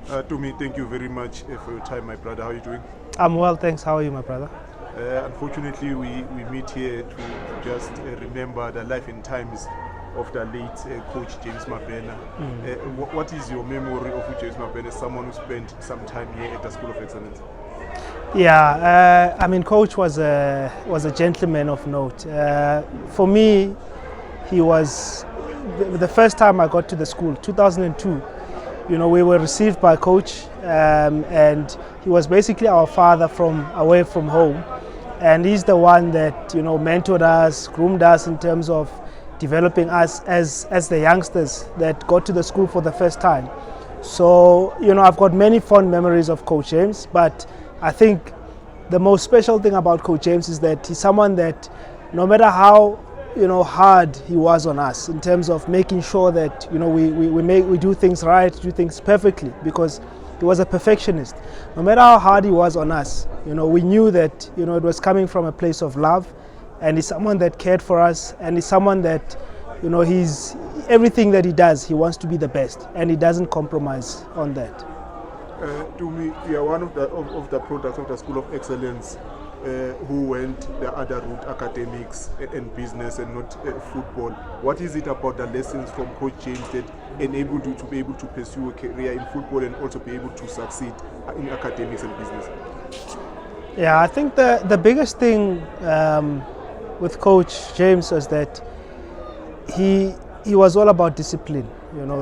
Tumi, thank you very much for your time, my brother. How are you doing? I'm well, thanks. How are you, my brother? Unfortunately, we meet here to just remember the life and times of the late coach James Mabena. What is your memory of James Mabena, someone who spent some time here at the School of Excellence? Yeah, Coach was a gentleman of note. For me, he was the first time I got to the school, 2002. We were received by Coach, and he was basically our father from away from home, and he's the one that mentored us, groomed us in terms of developing us as the youngsters that got to the school for the first time. So I've got many fond memories of Coach James, but I think the most special thing about Coach James is that he's someone that no matter how hard he was on us in terms of making sure that we do things right, do things perfectly, because he was a perfectionist. No matter how hard he was on us, we knew that it was coming from a place of love, and he's someone that cared for us, and he's someone that he's everything that he does, he wants to be the best, and he doesn't compromise on that. Tumi, you are one of the products of the School of Excellence who went the other route, academics and business and not football. What is it about the lessons from Coach James that enabled you to be able to pursue a career in football and also be able to succeed in academics and business? Yeah, I think the biggest thing with Coach James was that he was all about discipline.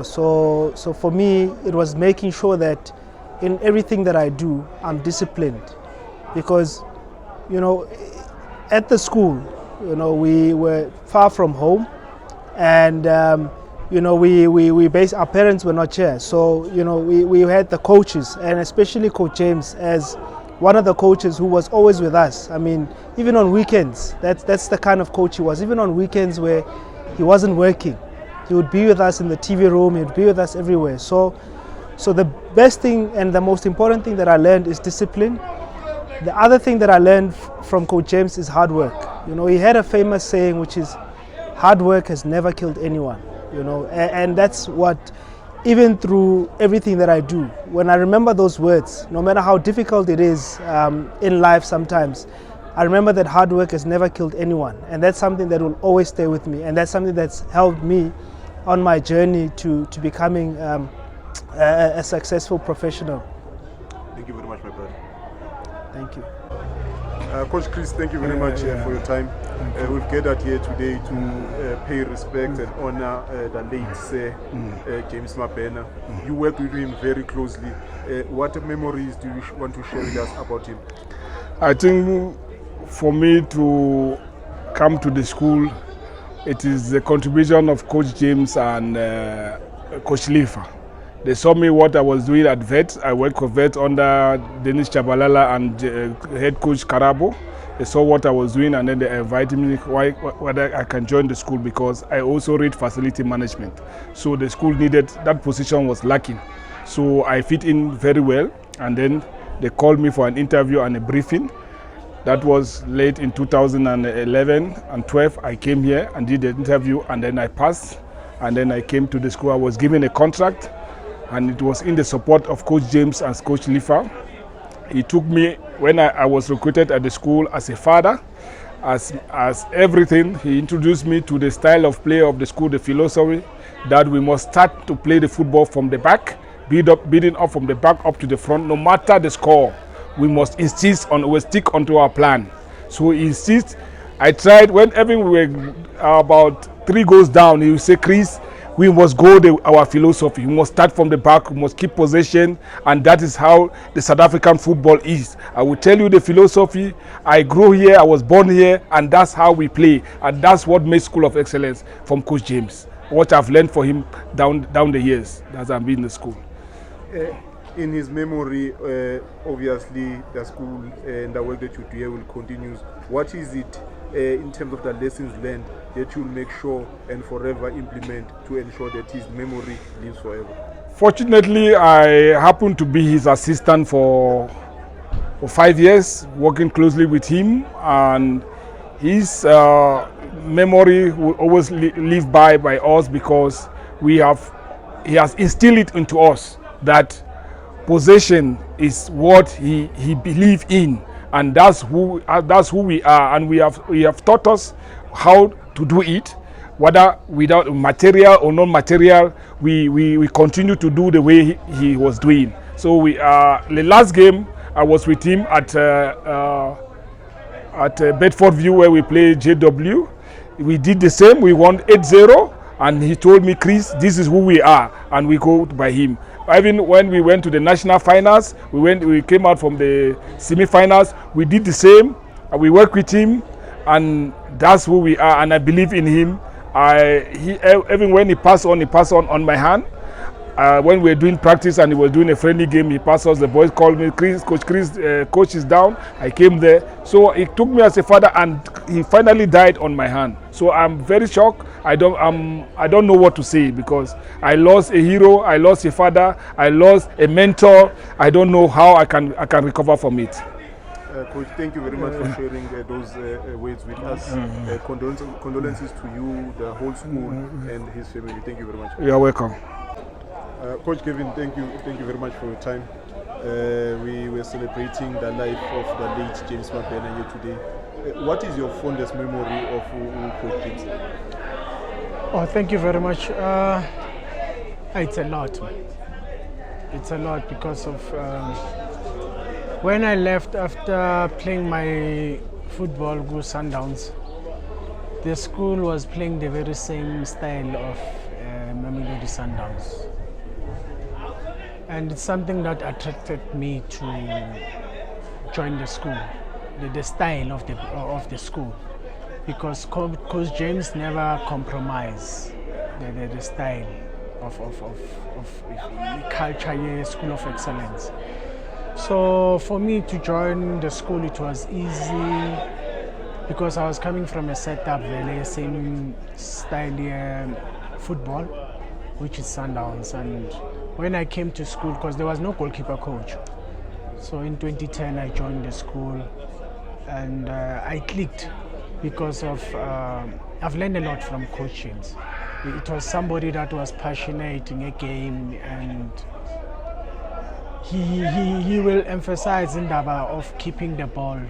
So for me, it was making sure that in everything that I do, I'm disciplined, because at the school, we were far from home, and our parents were not here, so we had the coaches, and especially Coach James as one of the coaches who was always with us. Even on weekends, that's the kind of coach he was. Even on weekends where he wasn't working, he would be with us in the TV room, he would be with us everywhere. So the best thing and the most important thing that I learned is discipline. The other thing that I learned from Coach James is hard work. He had a famous saying, which is, hard work has never killed anyone. And that's what, even through everything that I do, when I remember those words, no matter how difficult it is in life sometimes, I remember that hard work has never killed anyone. And that's something that will always stay with me. And that's something that's helped me on my journey to becoming a successful professional. Thank you very much, my brother. Thank you. Coach Chris, thank you very much for your time. We've gathered here today to pay respect and honor the late Sir James Mabena. You worked with him very closely. What memories do you want to share with us about him? I think for me to come to the school, it is the contribution of Coach James and Coach Lifa. They saw me what I was doing at VET. I worked for VET under Dennis Chabalala and head coach Karabo. They saw what I was doing, and then they invited me whether I can join the school, because I also read facility management. So the school needed, that position was lacking. So I fit in very well, and then they called me for an interview and a briefing. That was late in 2011 and 12. I came here and did the interview, and then I passed, and then I came to the school. I was given a contract, and it was in the support of Coach James and Coach Lifa. He took me when I was recruited at the school as a father, as everything. He introduced me to the style of play of the school, the philosophy that we must start to play the football from the back, building up from the back up to the front, no matter the score. We must we stick onto our plan. So he insists. I tried, whenever we were about 3 goals down, he would say, Chris, we must go our philosophy. We must start from the back. We must keep possession, and that is how the South African football is. I will tell you the philosophy. I grew here. I was born here, and that's how we play. And that's what makes School of Excellence from Coach James. What I've learned for him down the years as I've been in the school. In his memory, obviously, the school and the work that you do here will continue. What is it in terms of the lessons learned that you'll make sure and forever implement to ensure that his memory lives forever? Fortunately, I happened to be his assistant for 5 years, working closely with him, and his memory will always live by us, because he has instilled it into us that possession is what he believed in, and that's who we are, and we have taught us how to do it, whether without material or non-material. We continue to do the way he was doing. So the last game I was with him at Bedford View, where we play JW. We did the same. We won 8-0, and he told me, Chris, this is who we are, and we go by him. Even when we went to the national finals, we came out from the semi-finals, we did the same. We worked with him, and that's who we are, and I believe in him. Even when he passed on my hand. When we were doing practice and he was doing a friendly game, he passed us. The boys called me, coach is down. I came there. So it took me as a father, and he finally died on my hand. So I'm very shocked. I don't know what to say, because I lost a hero, I lost a father, I lost a mentor. I don't know how I can recover from it. Coach, thank you very much for sharing those words with us. Condolences to you, the whole school, and his family. Thank you very much. You are welcome. Coach Kevin, thank you very much for your time. We were celebrating the life of the late James Mabena here today. What is your fondest memory of Coach James? Oh, thank you very much. It's a lot. It's a lot because of when I left after playing my football with Sundowns, the school was playing the very same style of Mamelodi Sundowns. And it's something that attracted me to join the school, the style of the school, because Coach James never compromised the style of culture here, School of Excellence. So for me to join the school, it was easy because I was coming from a setup, the same style football, which is Sundowns. And when I came to school, because there was no goalkeeper coach, so in 2010 I joined the school, and I clicked because of I've learned a lot from Coach James. It was somebody that was passionate in a game, and he will emphasize in Daba of keeping the ball,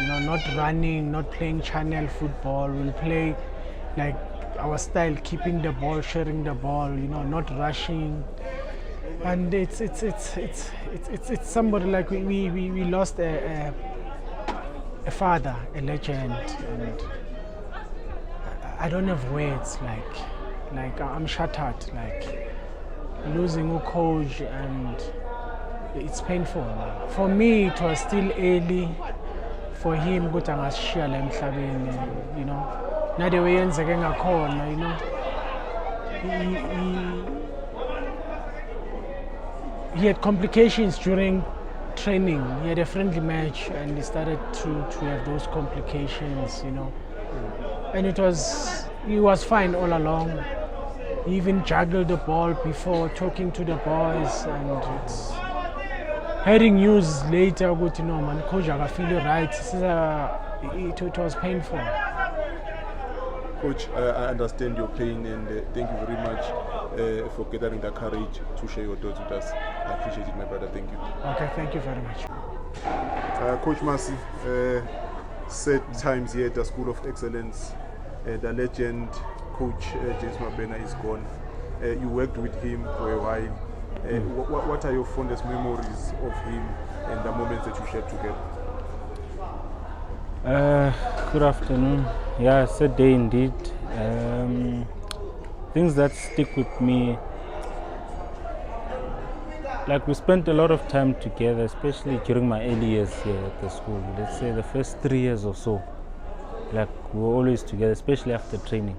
not running, not playing channel football. We'll play like our style, keeping the ball, sharing the ball, not rushing. And it's somebody like we lost a father, a legend, and I don't have words. Like I'm shattered. Like losing a coach, and it's painful. For me, it was still early. For him, ukuthi angasishiya la emhlabeni, na the way yenzeke ngakhona, he had complications during training. He had a friendly match, and he started to have those complications, and he was fine all along. He even juggled the ball before talking to the boys, and it's hearing news later, man, coach, I feel right. It was painful. Coach, I understand your pain, and thank you very much for gathering the courage to share your thoughts with us. I appreciate it, my brother. Thank you. Okay, thank you very much. Coach Masi, sad times here at the School of Excellence. The legend, Coach James Mabena, is gone. You worked with him for a while. What are your fondest memories of him and the moments that you shared together? Good afternoon. Yeah, sad day indeed. Things that stick with me, like we spent a lot of time together, especially during my early years here at the school. Let's say the first 3 years or so, like we were always together, especially after training.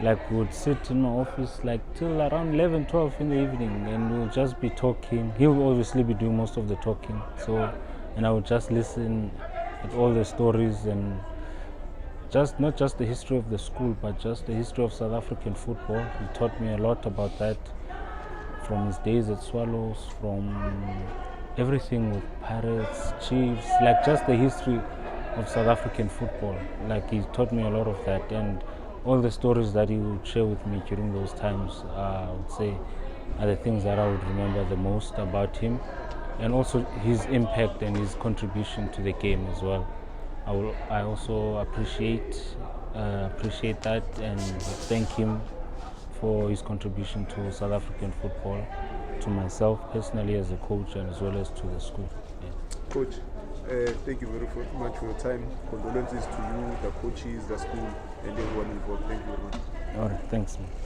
Like we would sit in my office like till around 11, 12 in the evening, and we'll just be talking. He will obviously be doing most of the talking, and I would just listen at all the stories, and not just the history of the school, but just the history of South African football. He taught me a lot about that, from his days at Swallows, from everything with Pirates, Chiefs, like just the history of South African football. Like he taught me a lot of that, and all the stories that he would share with me during those times, I would say, are the things that I would remember the most about him, and also his impact and his contribution to the game as well. I also appreciate that and thank him for his contribution to South African football, to myself personally as a coach and as well as to the school. Yeah. Coach, thank you very much for your time. Condolences to you, the coaches, the school, and everyone involved. Thank you very much. All right, thanks, man.